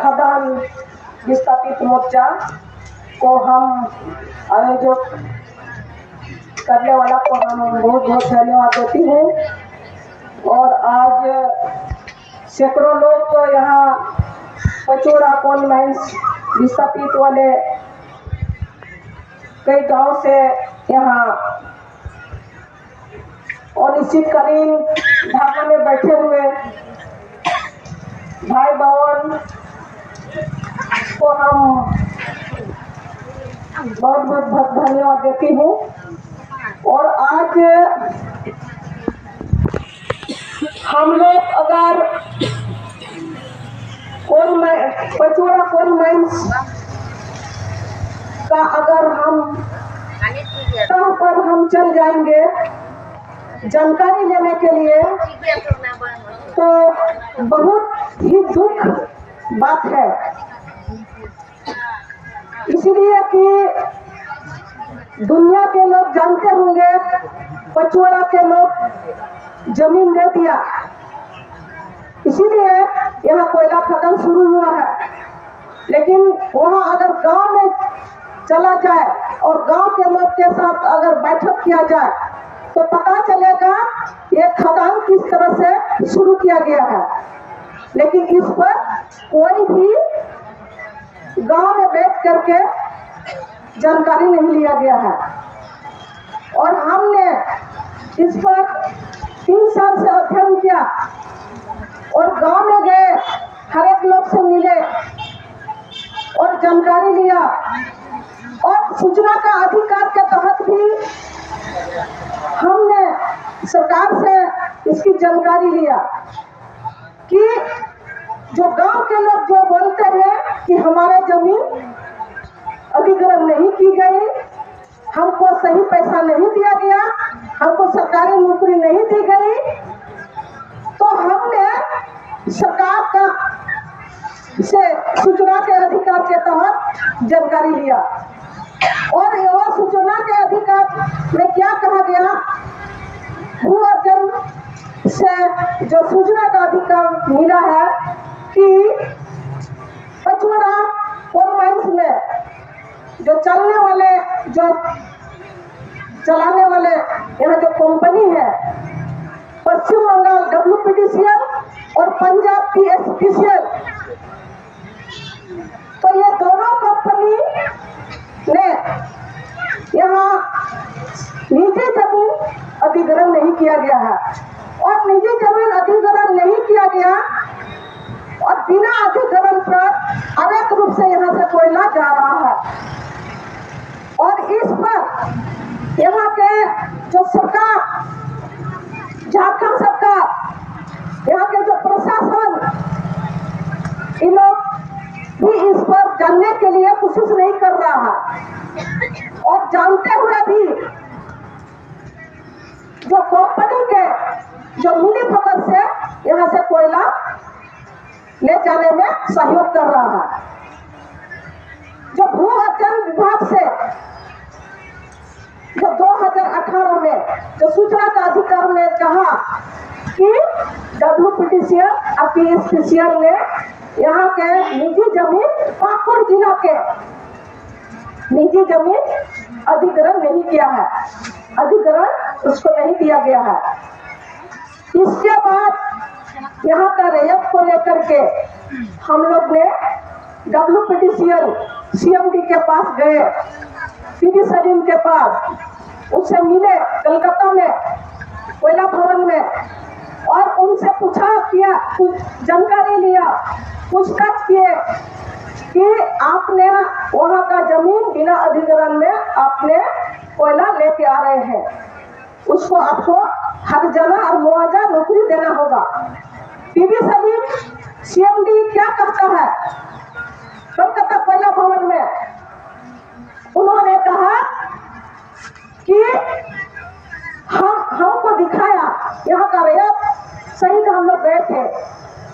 खदान विस्थापित मोर्चा को हम आयोजक करने वाला को हम बहुत बहुत धन्यवाद देती हूँ। और आज सैकड़ों लोग तो यहाँ पचोड़ा कोल माइंस विस्थापित वाले कई गांव से यहाँ अनिश्चितकालीन धारणा में बैठे हुए भाई बहन को हम बहुत बहुत धन्यवाद देती हूँ। और आज हम लोग अगर पचोड़ा कोल माइंस का अगर हम तहाँ पर हम चल जाएंगे जानकारी लेने के लिए तो बहुत ही दुख बात है। इसलिए कि दुनिया के लोग जानते होंगे पचोड़ा के लोग जमीन दे दिया, इसीलिए यहाँ कोयला खदान शुरू हुआ है। लेकिन वहाँ अगर गांव में चला जाए और गांव के लोग के साथ अगर बैठक किया जाए तो पता चलेगा ये खदान किस तरह से शुरू किया गया है। लेकिन इस पर कोई भी गांव में बैठ करके जानकारी नहीं लिया गया है। और हमने इस पर 3 साल से अध्ययन किया और गांव में गए, हर एक लोग से मिले और जानकारी लिया। और सूचना का अधिकार के तहत भी हमने सरकार से इसकी जानकारी लिया कि जो गांव के लोग जो बोलते हैं कि हमारे जमीन अधिग्रहण नहीं की गई, हमको सही पैसा नहीं दिया गया, हमको सरकारी नौकरी नहीं दी गई, तो हमने सरकार का से सूचना के अधिकार के तहत जानकारी लिया। और यह सूचना के अधिकार में क्या कहा गया, भू अर्जन से जो सूचना का अधिकार मिला है कि पचोड़ा कोल माइंस में जो चलाने वाले यहाँ जो कंपनी है, पश्चिम बंगाल WPDCL और पंजाब PSPCL, तो ये दोनों कंपनी ने यहाँ निजी जमीन अधिग्रहण नहीं किया गया है। और निजी जमीन अधिग्रहण नहीं किया गया और बिना अधिग्रहण पर अवैध रूप से यहाँ से कोयला जा रहा है। और इस पर यहाँ के जो सरकार, झारखंड सरकार, यहाँ के जो प्रशासन, इन लोग भी इस पर जानने के लिए कोशिश नहीं कर रहा है। और जानते हुए भी जो कंपनी के जो मिली भगत से यहाँ से कोयला ले जाने में सहयोग कर रहा है। जो भू अर्जन विभाग से जो 2018 में जो सूचना का अधिकार ने कहा कि WPDCL और PSPCL ने यहाँ के निजी जमीन, पाकुड़ जिला के निजी जमीन अधिग्रहण नहीं किया है, अधिग्रहण उसको नहीं दिया गया है। इसके बाद यहाँ का रैयत को लेकर के हम लोग ने WPDCL CMD के पास गए, PB सलीम के पास, उससे मिले कलकत्ता में कोयला भवन में, और उनसे पूछा किया, जानकारी लिया, पूछताछ किए कि आपने वहाँ का जमीन बिना अधिग्रहण में आपने कोयला लेके आ रहे हैं, उसको आपको हर जगह और मुआवजा नौकरी देना होगा। PB सलीम CMD क्या करता है कलकत्ता कोयला भवन में, उन्होंने कहा कि हमको दिखाया यहाँ का रैयत सही, हम लोग गए थे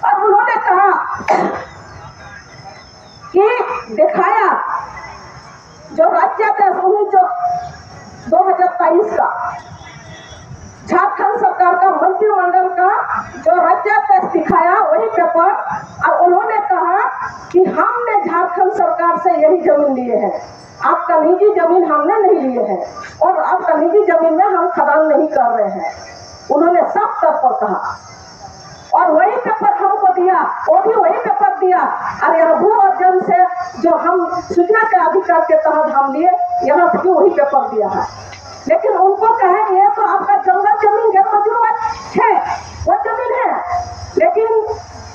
और उन्होंने कहा कि दिखाया जो राज्य का 2023 का झारखंड सरकार का मंत्रिमंडल का जो राज्य टेस्ट दिखाया वही पेपर, और उन्होंने कहा कि हमने झारखंड सरकार से यही जमीन लिए है, आपका निजी जमीन हमने नहीं लिए है और आपका निजी जमीन में हम खदान नहीं कर रहे हैं। उन्होंने साफ तौर पर कहा और वही पेपर हमको दिया, वो भी वही पेपर दिया। और यह भू अर्जन से जो हम सूचना के अधिकार के तहत हम लिए, यहाँ से भी वही पेपर दिया है। लेकिन उनको कहे ये तो आपका जंगल जमीन गैर मंजूर है, वो जमीन है, लेकिन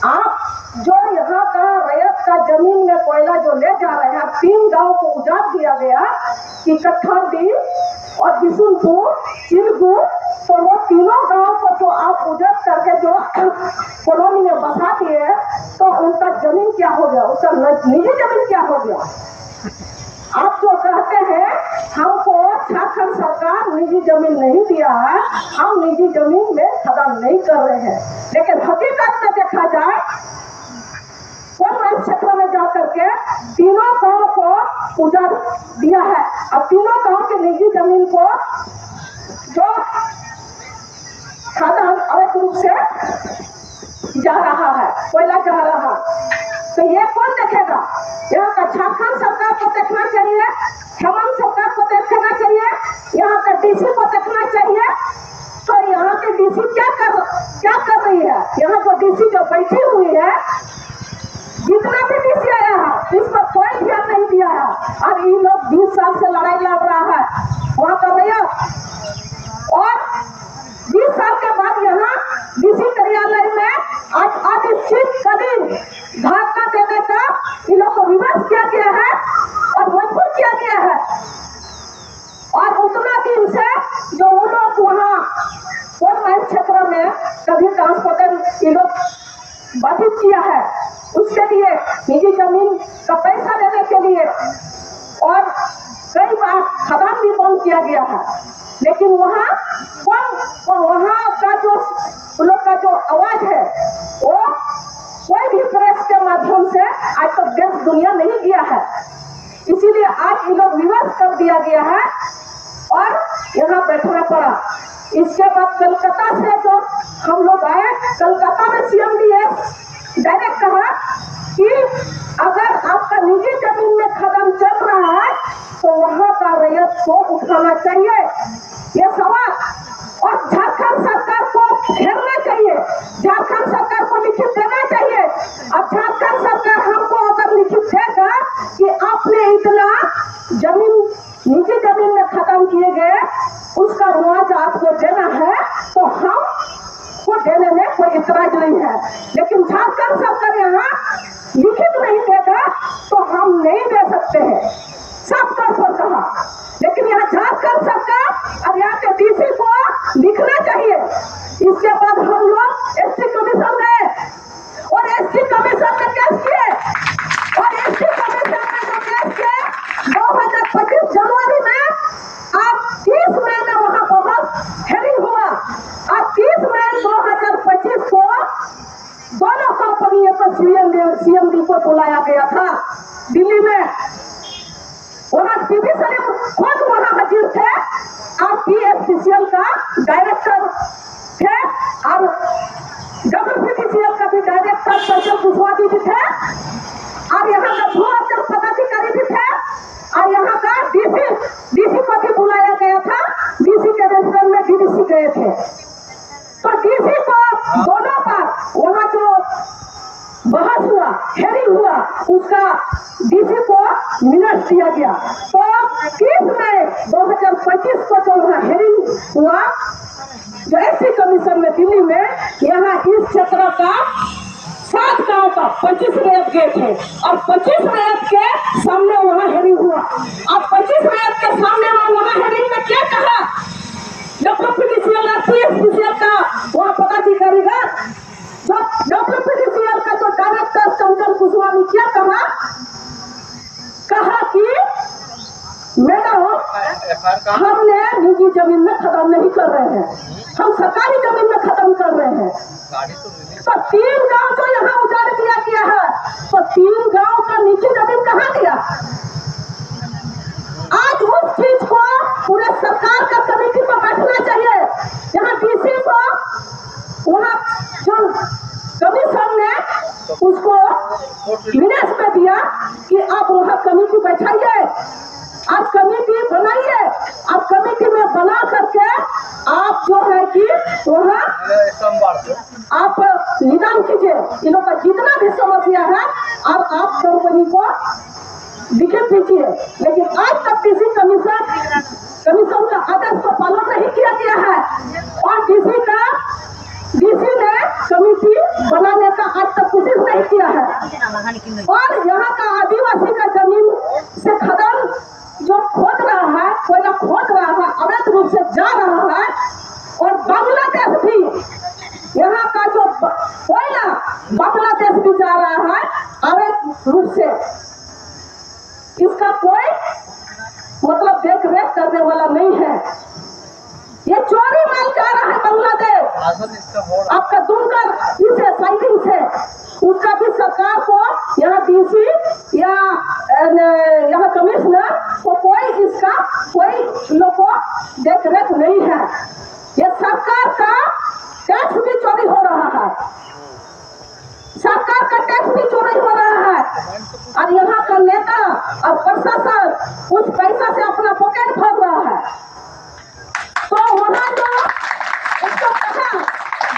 आप जो यहाँ का रैयत का जमीन में कोयला जो ले जा रहे हैं, 3 गांव को उजाड़ दिया गया कि कट्ठाडी और बिशुनपुर, चिरगु, तो वो तीनों गांव को जो आप उजाड़ करके जो कॉलोनी में बसा दिए, तो उनका जमीन क्या हो गया, उसका निजी जमीन क्या हो गया। आप जो कहते हैं हमको झारखंड सरकार निजी जमीन नहीं दिया है, हम निजी जमीन में खदान नहीं कर रहे हैं, लेकिन हकीकत में देखा जाए इस क्षेत्र में जाकर के तीनों गांव को उजाड़ दिया है और तीनों गांव के निजी जमीन को जो खदान अवैध रूप से जा रहा है, कोयला जा रहा, तो ये कौन देखेगा। यहाँ का झारखंड सरकार को देखना चाहिए, हेमंत सरकार को देखना चाहिए, यहाँ का डीसी को देखना चाहिए। तो यहाँ के डीसी क्या कर रही है, यहाँ जो डीसी जो बैठी हुई है, जितना भी डीसी आया है इस पर कोई ध्यान नहीं दिया है और ये लोग 20 साल से लड़ाई लड़ रहा है वहाँ का रैयत। और 20 साल के बाद यहाँ डीसी कार्यालय में आज अनिश्चितकालीन धरना देने का इन लोग को विवश किया गया है और मजबूर किया गया है। और उतना दिन से जो वो लोग वहाँ क्षेत्र में कभी ट्रांसपोर्टर ये लोग बाधित किया है, उसके लिए निजी जमीन का पैसा देने के लिए और कई बार खदान भी बंद किया गया है, लेकिन वहाँ का जो लोग का जो आवाज है वो कोई भी प्रेस के माध्यम से आज तक देश दुनिया नहीं गया है। इसीलिए आज ये लोग विवश कर दिया गया है और यहाँ बैठना पड़ा। इसके बाद कलकत्ता से जो हम लोग आए, कलकत्ता में सीएम ने डायरेक्ट कहा कि अगर आपका निजी जमीन में खदान चल रहा है तो वहाँ का रैयत को उठाना चाहिए, ये सवाल। और झारखंड सरकार को घेरना चाहिए, झारखंड सरकार को लिखित देना चाहिए। अब झारखंड सरकार हमको अगर लिखित देगा कि आपने इतना जमीन निजी जमीन में खदान किए गए, उसका मुआवजा आपको देना है, तो हम को देने में कोई इतराज नहीं है। लेकिन झारखंड सरकार यहाँ लिखित नहीं देगा तो हम नहीं दे सकते हैं, साफ तौर पर कहा। लेकिन यहाँ झारखंड सरकार और यहाँ के डीसी को लिखना चाहिए। इसके बाद हम लोग एसटी कमीशन गए और एसटी कमीशन में केस किए और एसटी कमीशन में जो केस किए 2025 जनवरी में, आज 30 मई में वहाँ बहुत हेयरिंग हुआ और 30 मई 2025 को दोनों कंपनियों को सीएमडी को बुलाया गया था दिल्ली में। वहाँ पीपी सलीम खुद वहाँ हाजिर थे और पीएसपीसीएल का डायरेक्टर थे और डब्ल्यूपीसीएल का भी डायरेक्टर पंचल कुशवाहा जी भी थे और यहाँ का भू अर्जन पदाधिकारी भी थे और यहाँ का डीसी को भी बुलाया गया था। डीसी के रेस्टोरेंट में डीसी गए थे, तो डीसी को दोनों पर वहाँ जो बहस हुआ, हेयरिंग हुआ, उसका डीसी को मिनट दिया गया। तो 30 मई 2025 को जो वहाँ हेयरिंग हुआ जो एसटी कमीशन में दिल्ली में, यहाँ इस क्षेत्र का 7 गांव का 25 रैयत गए थे और 25 रैयत के सामने वहाँ हेयरिंग हुआ और 25 रैयत के सामने वहाँ हेयरिंग में क्या कहा, डब्ल्यूपीसीएल का वहाँ पदाधिकारी का जो डब्ल्यूपीसीएल का जो डायरेक्टर पंचल कुशवाहा ने क्या कहा कि मैडम हमने निजी जमीन में खदान नहीं कर रहे हैं, हम सरकारी जमीन में खदान कर रहे हैं। तो 3 गांव जो यहाँ उजाड़ दिया गया है, तो 3 गांव का निजी जमीन कहाँ गया। आज उस चीज को पूरे सरकार का कमेटी को बैठना चाहिए। यहाँ डीसी को वहाँ जो कमीशन ने उसको विदेश में कि आप वहाँ कमेटी बैठाइए, आप कमेटी बनाइए, आप कमेटी में बना करके आप जो है कि वहाँ आप निदान कीजिए इन लोग का जितना भी समस्या है, और आप कंपनी को लिखित दीजिए। लेकिन आज तक किसी कमीशन का आदेश को पालन नहीं किया गया है, और डीसी ने कमेटी बनाने का आज तक कोशिश नहीं किया है। और यहाँ का आदिवासी का जमीन से खदान जो खोद रहा है, कोयला खोद रहा है, अवैध रूप से जा रहा है, और बांग्लादेश भी यहाँ का जो कोयला बांग्लादेश भी जा रहा है अवैध रूप से। इसका कोई मतलब देख रेख करने वाला नहीं है। ये चोरी माल जा रहा है बांग्लादेश, आपका दुमकर इसे साइडिंग से, उसका भी सरकार को यहाँ डीसी या यहाँ कमिश्नर को कोई इसका कोई लोग को देख रेख नहीं है। ये सरकार का टैक्स भी चोरी हो रहा है, सरकार का टैक्स भी चोरी हो रहा है, और यहाँ का नेता और प्रशासन उस पैसा से अपना पॉकेट भर रहा है। तो वहाँ जो उसको कहा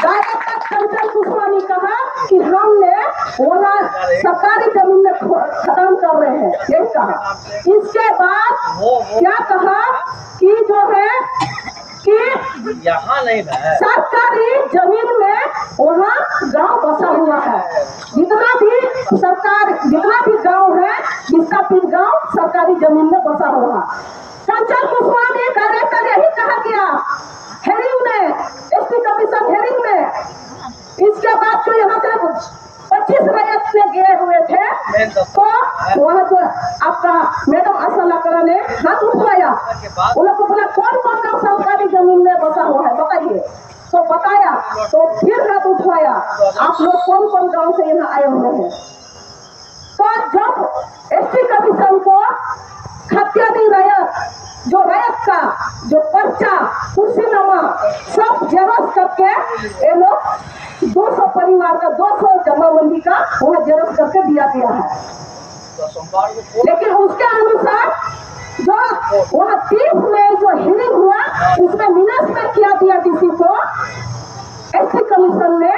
डायरेक्टर कंचन कुशवाहा ने कहा कि हमने वहाँ सरकारी जमीन में खदान कर रहे हैं, यही कहा। इसके बाद क्या कहा कि जो है कि यहाँ नहीं है, सरकारी जमीन में वहाँ गांव बसा हुआ है। जितना भी गांव है, जिसका भी गांव सरकारी जमीन में बसा हुआ। कंचन कुशवाहा ने डायरेक्टर यही कहा गया हेरिंग में, एसटी कमीशन हेरिंग में। इसके बाद जो यहाँ से 25 रैयत से गए हुए थे, तो वहाँ जो आपका मैडम असला करा ने हाथ उठवाया, उन लोग को बोला कौन कौन का सरकारी जमीन में बसा हुआ है बताइए, तो बताया, तो फिर हाथ उठवाया आप लोग कौन कौन गांव से यहाँ आए हुए हैं। तो जब एसटी कमीशन को खतियानी रैयत जो रैयत का जो पर्चा कुर्सीनामा सब जेरॉक्स करके ये लोग 200 परिवार का 200 जमाबंदी का वहाँ जेरॉक्स करके दिया गया है। लेकिन उसके अनुसार जो वहाँ 30 में जो हियरिंग हुआ उसमें मिनट्स में किया दिया डीसी को एसटी कमीशन ने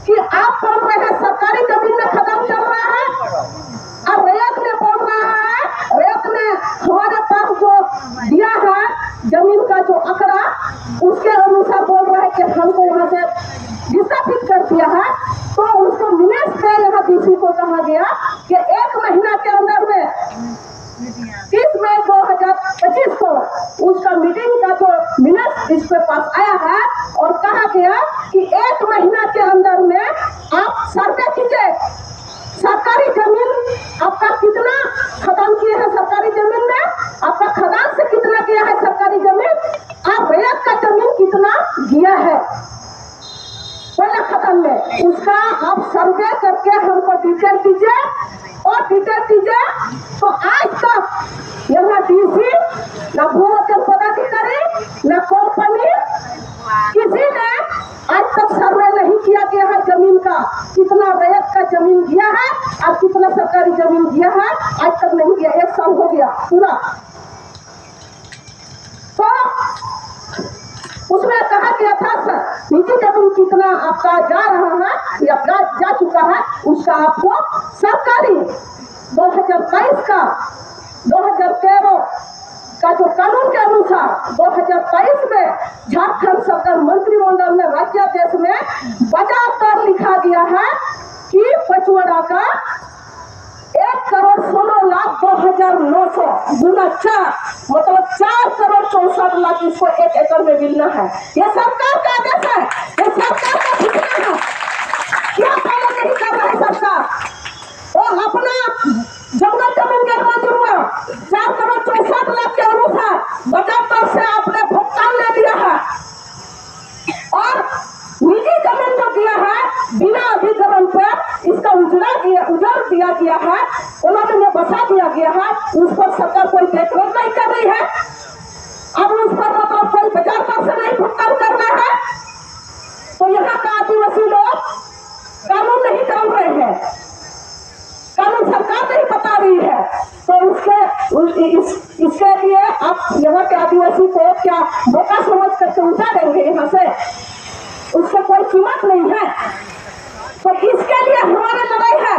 कि आप बोल रहे हैं सरकारी जमीन में खदान चल रहा है, और रैयत में बोल रहा है, रैयत में हमारे पास जो दिया है जमीन का जो आंकड़ा उसके अनुसार बोल रहा है कि हमको वहाँ से विस्थापित कर दिया है। तो उसको मिनट्स में यहाँ डीसी को कहा गया कि 1 महीना के अंदर में 30 मई 2025 को उसका मीटिंग का जो मिनट्स इसके पास आया है, और कहा गया कि 1 महीना के अंदर में आप सर्वे कीजिए सरकारी जमीन आपका कितना खदान किए हैं, सरकारी जमीन में आपका खदान से कितना किया है सरकारी जमीन, आप रैयत का जमीन कितना दिया है पहले खदान में, उसका आप सर्वे करके हमको डिटेल दीजिए और डिटेल दीजिए। तो आज तक यहाँ डीसी न भूमि पदाधिकारी न कंपनी किसी ने आज तक सर्वे नहीं किया गया है जमीन का, कितना रैयत का जमीन दिया है और कितना सरकारी जमीन दिया है, आज तक नहीं दिया। 1 साल हो गया पूरा। तो उसमें कहा गया था सर निजी जमीन कितना आपका जा रहा है या जा चुका है, उसका आपको सरकारी 2023 का 2013 का जो कानून के अनुसार 2023 में झारखंड सरकार मंत्रिमंडल में राज्यादेश में बाजार दर लिखा गया है कि पचवड़ा का 1,16,02,900 गुना 4 मतलब 4,64,00,000 इसको 1 एकड़ में मिलना है। ये सरकार का आदेश है, ये सरकार का घोषणा है। क्या पालन नहीं कर रहा है सरकार, और अपना जंगल जमीन के मंजूर हुआ 4,64,00,000 के अनुसार बाजार दर से आपने भुगतान ले दिया है, और निजी जमीन जो दिया है बिना अधिग्रहण पे इसका उजड़ दिया गया है, उन्होंने में बसा दिया गया है, उस पर सरकार कोई देखरेख नहीं कर रही है। अब उस पर मतलब कोई बाजार दर से नहीं भुगतान करना है, तो यहाँ का आदिवासी लोग कानून नहीं जान रहे हैं, कानून सरकार नहीं बता रही इसके लिए आप यहाँ के आदिवासी को क्या बोका समझ करके उठा देंगे यहाँ से? उसका कोई कीमत नहीं है। तो इसके लिए हमारी लड़ाई है,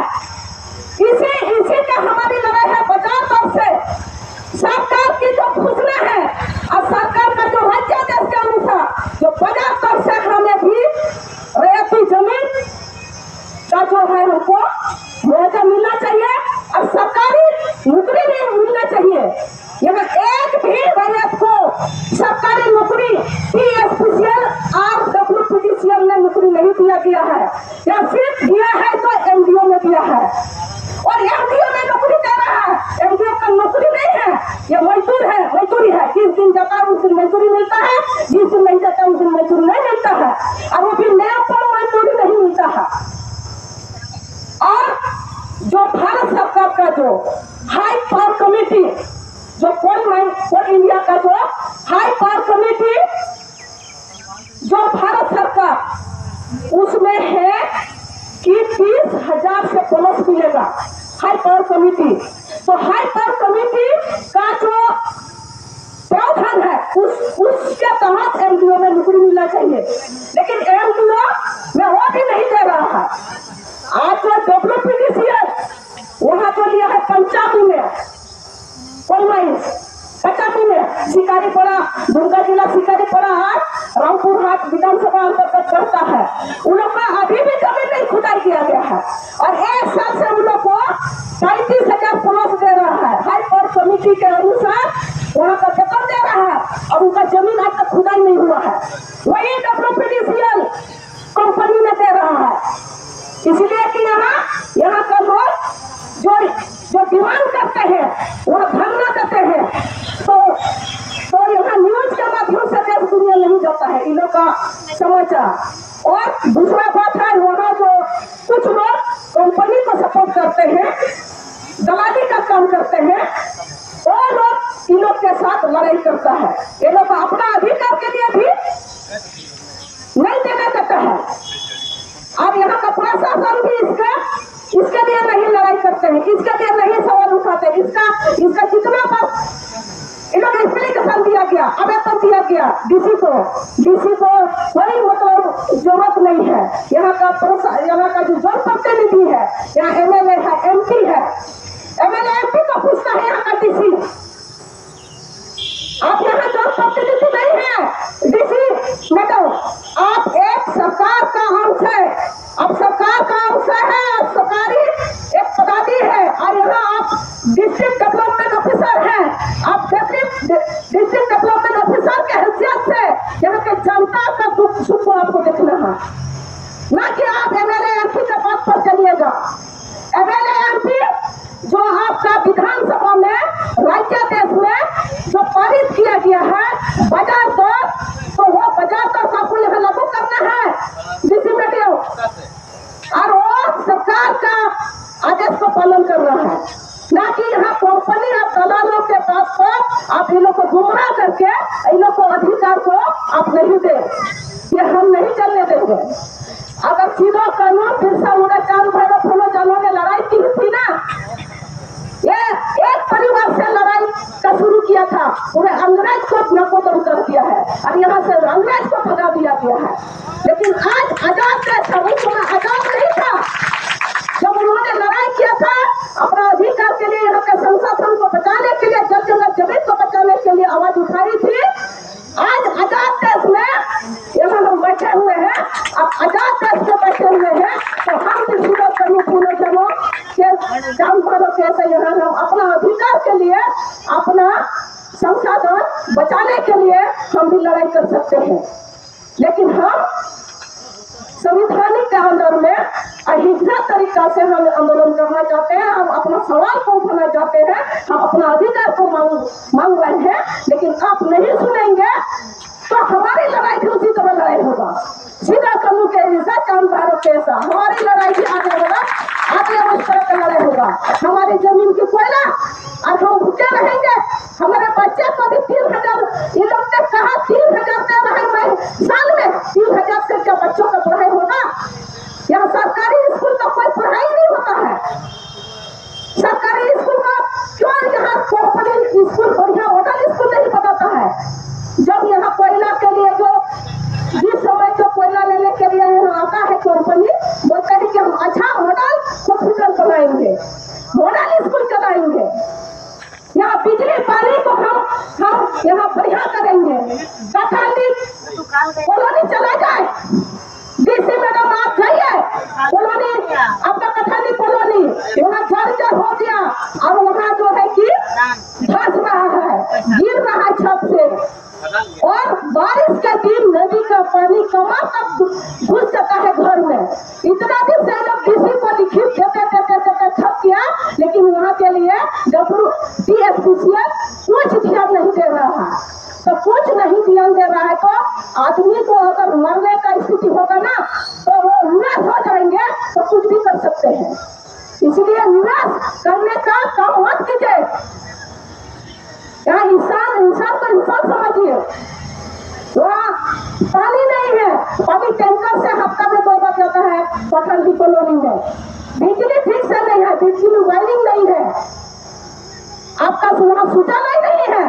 इसी का हमारी लड़ाई है। बाजार दर से सरकार की जो घोषणा है और सरकार का जो राज्यादेश के अनुसार जो बाजार दर से हमें भी रैयती जमीन का जो है हमको मुआवजा मिलना चाहिए और सरकारी नौकरी नहीं मिलना चाहिए। यहाँ एक भी रैयत को सरकारी नौकरी PSPCL और WPTCL ने नौकरी नहीं दिया गया है, या सिर्फ दिया है तो MDO में दिया है, और MDO में नौकरी दे रहा है। MDO का नौकरी नहीं है, ये मजदूर है, मजदूरी है। जिस दिन जाता है उस दिन मजदूरी मिलता है, जिस दिन नहीं जाता उस दिन मजदूरी नहीं मिलता है, और वो भी नया पर मजदूरी नहीं मिलता है। और जो भारत सरकार का जो हाई पावर कमेटी, जो कोल इंडिया का जो हाई पावर कमेटी जो भारत सरकार उसमें है कि 30,000 से प्लस मिलेगा हाई पावर कमेटी। तो हाई पावर कमेटी का जो प्रावधान है उसके तहत MDO में नौकरी मिलना चाहिए, लेकिन MDO में वो भी नहीं दे रहा है। आज जो WPTCL वहां जो लिया है पंचायती में, पंचायती में शिकारीपाड़ा, दुर्गा जिला शिकारीपाड़ा हाट रामपुर हाट विधानसभा अंतर्गत पड़ता है। उन लोग का अभी भी जमीन नहीं खुदाई किया गया है, और एक साल से उन लोग को 35,000 प्लस दे रहा है। हाई पावर कमेटी के अनुसार वहाँ का वेतन दे रहा है, और उनका जमीन आज तक खुदाई नहीं हुआ है। वही WPTCL कंपनी में दे रहा है, इसलिए कि यहाँ का लोग जो डिमांड करते हैं वह धरना देते हैं, तो यहाँ न्यूज के माध्यम से देश दुनिया नहीं जाता है इन लोग का समाचार। और दूसरा बात है, वहाँ जो कुछ लोग कंपनी को सपोर्ट करते हैं, दलाली का काम करते हैं, वो लोग इन लोग के साथ लड़ाई करता है। ये लोग अपना अधिकार के लिए भी नहीं देना चाहता है। अब यहाँ का प्रशासन भी इसके लिए नहीं लड़ाई करते हैं, इसके लिए नहीं सवाल उठाते। इसका कितना बार इन लोग एक्सप्लेनेशन दिया गया, आवेदन दिया गया डीसी को कोई मतलब जरूरत नहीं है। यहाँ का जो जनप्रतिनिधि है, यहाँ MLA है, MP है, MLA MP को पूछता है यहाँ का DC। आप यहाँ जनप्रतिनिधि नहीं है DC मैडम, आप एक सरकार का अंश है, अब सरकार का अंश है, सरकारी एक पदाधिकारी है, और यहाँ आप डिस्ट्रिक्ट डेवलपमेंट ऑफिसर हैं। आप डिस्ट्रिक्ट डेवलपमेंट ऑफिसर के हैसियत से यहाँ के जनता का दुख सुख को आपको देखना है, ना कि आप MLA MP के बात पर चलिएगा। MLA MP जो आपका विधानसभा में राज्यादेश में जो पारित किया गया है बाजार दर, तो वो बाजार दर आपको यहाँ लागू करना है डीसी मैडम, और वो सरकार का आदेश को पालन करना है, ना कि यहाँ कंपनी और दलालों के पास पर आप इन लोग को गुमराह करके इन लोग को अधिकार को आप नहीं दे। ये हम नहीं चलने देंगे। अगर सीधा कानून बिरसा मुंडा चांद भैरव फूलो जानों ने लड़ाई की थी ना, ये एक परिवार से लड़ाई का शुरू किया था, उन्हें अंग्रेज को नकोदर कर दिया है, और यहाँ से अंग्रेज को भगा दिया गया है। लेकिन आज आजाद देश था, उस समय आजाद नहीं था जब उन्होंने लड़ाई किया था अपना अधिकार के लिए, यहाँ के संसाधन को बचाने के लिए, जल जंगल जमीन को बचाने के लिए आवाज उठाई थी। आज आजाद देश में यहाँ हम बैठे हुए हैं, अब आजाद देश में बैठे हुए हैं, तो हम भी सुबह करूँ पूरे जनों के जानवरों के यहाँ हम अपना अधिकार के लिए, अपना संसाधन बचाने के लिए हम भी लड़ाई कर सकते हैं। लेकिन हम संविधानिक के अंदर में अहिंसा तरीका से हम आंदोलन करना चाहते हैं, हम अपना सवाल को उठाना चाहते हैं, हम अपना अधिकार को मांग रहे हैं, लेकिन आप नहीं सुनेंगे तो हमारी लड़ाई भी उसी तरह लड़ाई होगा। सीधा कल्लू के जैसा, चांद भैरव के जैसा हमारी लड़ाई भी आगे होगा, आगे उस तरह का लड़ाई होगा। हमारी जमीन की कोयला और हम भूखे रहेंगे, हमारे बच्चे को भी 3,000 इन लोग ने कहा 3,000 दे रहे हैं साल में, 3,000 से क्या बच्चों का पढ़ाई होगा? यहाँ सरकारी स्कूल का कोई पढ़ाई नहीं होता है। सरकारी स्कूल का क्यों यहाँ कंपनी मॉडल स्कूल चलाएंगे, यहाँ बिजली पानी को हम यहाँ बढ़िया करेंगे। कथाली कॉलोनी चला जाए, डीसी मैडम आप जाइए कॉलोनी, आपका कथाली कॉलोनी वहाँ जर्जर हो गया और वहाँ जो है कि धस रहा है, गिर रहा है छत से, और बारिश के दिन नदी का पानी कमर तक घुस जाता है घर में। इतना दिन से लोग डीसी को लिखित देते थक गया, लेकिन वहाँ के लिए WTSPCL कुछ ध्यान नहीं दे रहा है। तो कुछ नहीं ध्यान दे रहा है तो आदमी को अगर मरने का स्थिति होगा ना तो वो निराश हो जाएंगे, तो कुछ भी कर सकते हैं। इसलिए निराश करने का काम मत कीजिए। यहाँ इंसान को इंसान समझिए। वहाँ पानी नहीं है, पानी टैंकर से हफ्ता में 2 बार जाता है पठानदी कॉलोनी में। बिजली ठीक से नहीं है, बिजली वायरिंग नहीं है, आपका वहाँ शौचालय नहीं है।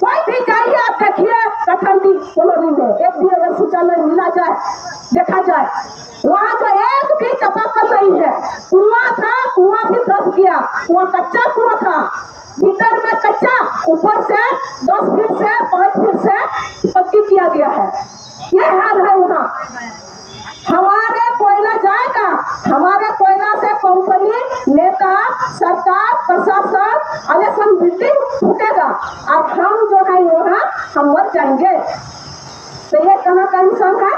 कोई भी जाइए आप देखिए पठानदी कॉलोनी में एक भी अगर शौचालय मिला जाए, देखा जाए, वहाँ तो एक भी चापाकल नहीं है। कुआं था, कुआं भी धस गया, कुआं कच्चा कुआं था, भीतर में कच्चा, ऊपर से 10 फीट से 5 फीट से पक्की किया गया है। ये हाल है वहाँ। हमारे कोयला जाएगा, हमारे कोयला से कंपनी, नेता, सरकार, प्रशासन, इलेक्शन बिल्डिंग फूटेगा और हम जो है वहाँ हम मर जाएंगे। तो ये कहाँ का इंसान है,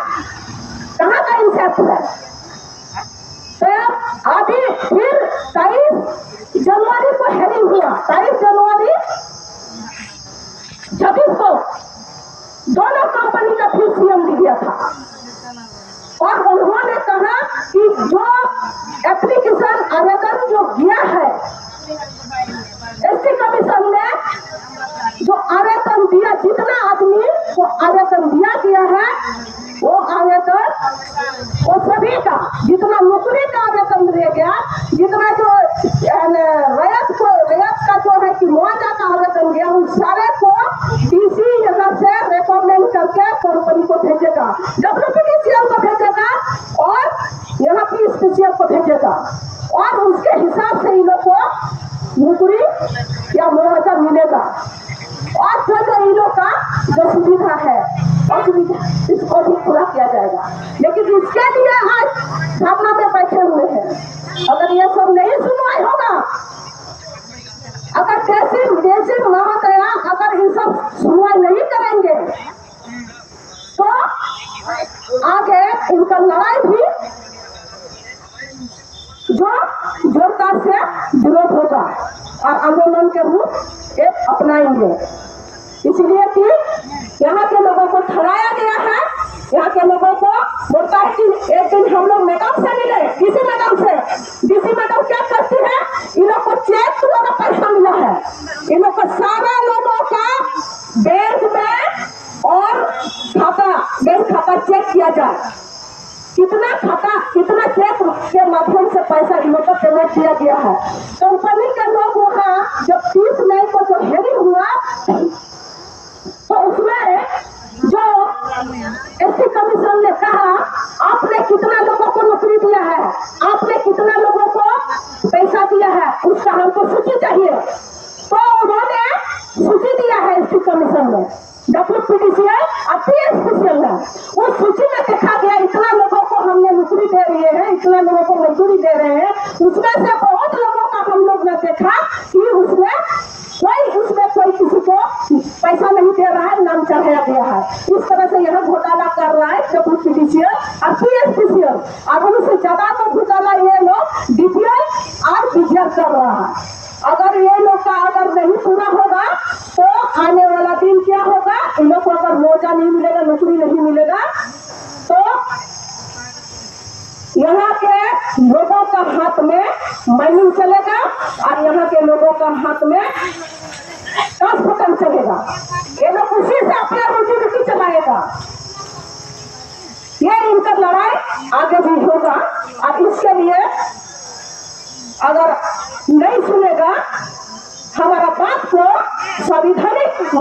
कहाँ का इंसाफ है? तो अभी फिर 23 जनवरी को हेरिंग हुआ, 23 जनवरी 26 को दोनों कंपनी का फिर सीएम दिया था और उन्होंने कहा कि जो एप्लीकेशन आवेदन जो दिया है एसटी कमीशन में, जो आवेदन दिया, जितना आदमी को आवेदन दिया गया है वो आवेदन वो सभी का, जितना नौकरी का आवेदन दिया गया, जितना जो रैयत का जो है कि मुआवजा का आवेदन दिया, उन सारे को डीसी यहाँ से रिकमेंड करके कंपनी को भेजेगा, WPTCL को भेजेगा और यहाँ PSPCL को भेजेगा और उसके हिसाब से इन लोग को नौकरी या मुआवजा मिलेगा। और जो इन लोग का जो सुविधा है असुविधा, इसको भी पूरा किया जाएगा। लेकिन इसके लिए आज धरना में बैठे हुए हैं। अगर ये सब नहीं सुनवाई होगा, अगर जैसे महोदया अगर इन सब सुनवाई नहीं करेंगे तो आगे इनका लड़ाई भी जो जोरदार से विरोध होगा और आंदोलन के रूप एक अपनाएंगे। इसलिए कि यहाँ के लोगों को ठहराया गया है, यहाँ के लोगों को बोलता है कि एक दिन हम लोग मैडम से मिले, डीसी मैडम से। डीसी मैडम क्या करती है, इन लोग को चेक का पैसा मिला है, इन लोग को सारा लोगों का बैंक में और बैंक खाता चेक किया जाए, कितना खाता कितना चेक के माध्यम से पैसा इन लोग को पेमेंट किया गया है। कंपनी के लोग वहाँ जब 30 मई को जो हेयरिंग हुआ तो उसमें जो एसटी कमीशन ने कहा आपने कितना लोगों को नौकरी दिया है, आपने कितना लोगों को पैसा दिया है, उसका हमको सूची चाहिए। तो उन्होंने सूची दिया है एसटी कमीशन में, WPTCL और PSPCL में। उस सूची में देखा गया इतना लोगों को हमने नौकरी दे रहे हैं, इतना लोगों को मजदूरी दे रहे हैं। उसमें से बहुत लोगों का हम लोग ने देखा कि उसमें कोई किसी को पैसा नहीं दे रहा है, नाम चढ़ाया गया है। इस तरह से यह घोटाला कर रहा है WPTCL और PSPCL, और उनसे ज्यादा तो घोटाला ये लोग DPL और BGR कर रहा है। अगर ये लोग का अगर नहीं पूरा होगा तो आने वाला दिन क्या होगा, इन लोग को अगर मुआवजा नहीं मिलेगा, नौकरी नहीं मिलेगा, तो यहाँ के लोगों का हाथ में माइनिंग चलेगा और यहाँ के लोगों का हाथ में ट्रांसपोर्ट चलेगा। ये लोग उसी से अपना रोजी रोटी चलाएगा। ये इनका लड़ाई आगे भी होगा और इसके लिए अगर नहीं सुनेगा हमारा बात को, संवैधानिक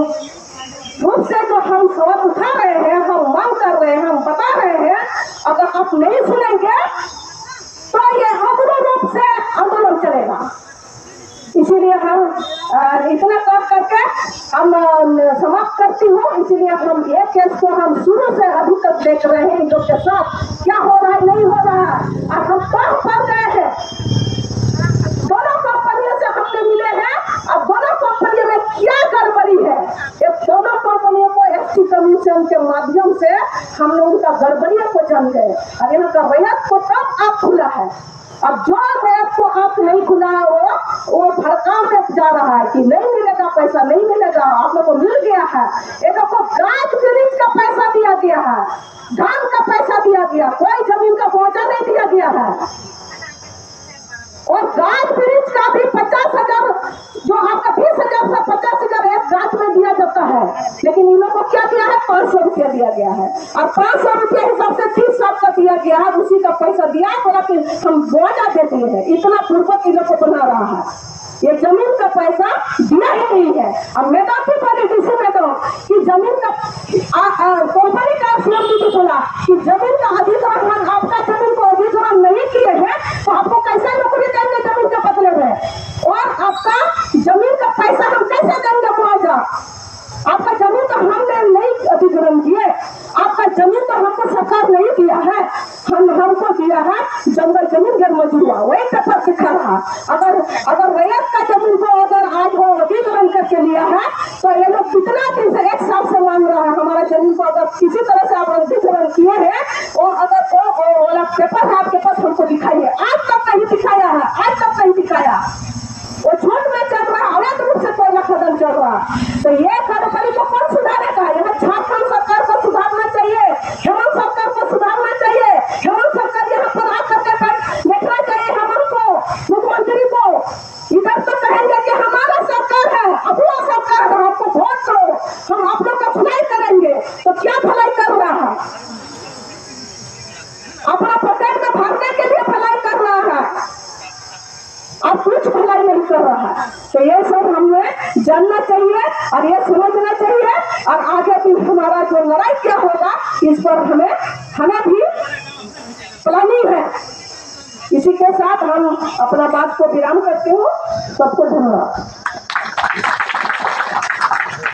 रूप से जो हम सवाल उठा रहे हैं, हम मांग कर रहे हैं, हम बता रहे हैं, अगर आप नहीं सुनेंगे तो ये अग्र रूप से आंदोलन चलेगा। इसीलिए हम इतना कर करके हम समाप्त करती हूँ। इसीलिए हम ये केस को हम शुरू से अभी तक देख रहे हैं, इन लोग के साथ क्या हो रहा है नहीं हो रहा है, और हम पढ़ गए हैं। दोनों कंपनियों से हमने मिले हैं, अब दोनों कंपनियों में क्या गड़बड़ी है, ये दोनों कंपनियों को एसटी कमीशन के माध्यम से हम लोग उनका गड़बड़ियों को जान गए, और यहाँ का रैयत को तब आप खुला है। अब जो रैयत को आप नहीं खुला वो भड़काव में जा रहा है कि नहीं मिलेगा, पैसा नहीं मिलेगा, आप लोग को मिल गया है। एक को गाज ब्रिज का पैसा दिया गया है, धान का पैसा दिया गया, कोई जमीन का मुआवजा नहीं दिया गया है। और गाज ब्रिज का भी 50,000, जो आपका 20,000 से 50,000 एक गाज में दिया जाता है, लेकिन इन लोगों को क्या दिया है, 500 रुपया दिया गया है, और 500 रुपया हिसाब से 30 साल का दिया गया है, उसी का पैसा दिया है, बोला कि हम मुआवजा देते हैं। इतना पूर्वक इन लोग को बना रहा है, ये जमीन का पैसा दिया ही नहीं है। अब मेदांती वाले डीसी में कहो कि जमीन का कंपनी का सीएमडी बोला कि जमीन का अधिग्रहण, आपका जमीन को अधिग्रहण नहीं किए हैं तो आपको कैसे नौकरी देंगे जमीन के बदले में, और आपका जमीन का पैसा हम कैसे देंगे मुआवजा। आपका जमीन तो हमने नहीं अधिग्रहण किए, आपका जमीन तो हमको सरकार नहीं दिया है, हमको दिया है जंगल जमीन गैर मजूरा, वही पेपर दिखा रहा। अगर रैयत का जमीन को अगर आज वो अधिग्रहण करके लिया है तो ये लोग कितना दिन से 1 साल से मांग रहा है, हमारा जमीन को अगर किसी तरह से आप अधिग्रहण किए हैं, और अगर वो पेपर है आपके पास हमको दिखाइए। आज तक नहीं दिखाया है, आज तक नहीं दिखाया, वो झूठ में चल रहा, अवैध रूप से कोयला खदान चल रहा। तो ये गड़बड़ी को कौन सुधारेगा? यहाँ झारखंड सरकार को सुधारना चाहिए, हेमंत सरकार को सुधारना चाहिए, हेमंत सरकार यहाँ पर आकर के देखना चाहिए हेमंत को, मुख्यमंत्री को। इधर तो कहेंगे कि हमारा सरकार है, अपना सरकार है, आपको वोट करो, हम आप लोग का भलाई करेंगे। तो क्या भलाई कर रहा है? अपना पॉकेट में भरने के लिए भलाई कर रहा है, अब कुछ भलाई नहीं कर रहा है। तो ये सब हमें जानना चाहिए और ये समझना चाहिए, और आगे भी हमारा जो लड़ाई क्या होगा इस पर हमें भी प्लानिंग है। इसी के साथ हम अपना बात को विराम करते हो। सबको धन्यवाद।